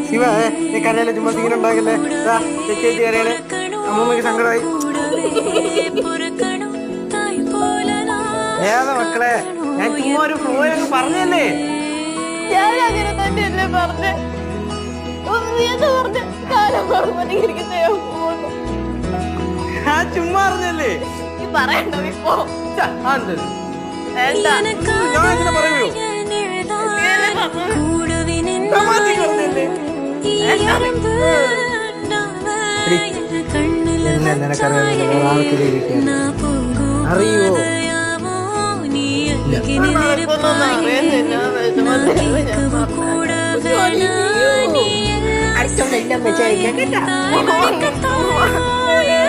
ശിവ നീ കരയല്ലേ, ചുമ്മാ സീൻ ഉണ്ടാക്കല്ലേ. ചേച്ചി കരയണേ, അമ്മൂമ്മക്ക് സങ്കടമായി. ഏതാ മക്കളെ, ഞാൻ ചുമ്മാ ഒരു ഫ്ലോ അങ്ങ് പറഞ്ഞല്ലേ. ഞാനങ്ങനെ തന്നെയല്ലേ പറഞ്ഞേ. ഞാൻ ചുമ്മാ പറഞ്ഞല്ലേ. പറയണ്ടോ ഇപ്പൊ? ഞാൻ പറയൂ, അറിയോ? അടുത്തോണ്ടെല്ലാം വെച്ചായിരിക്കാം കേട്ടാ.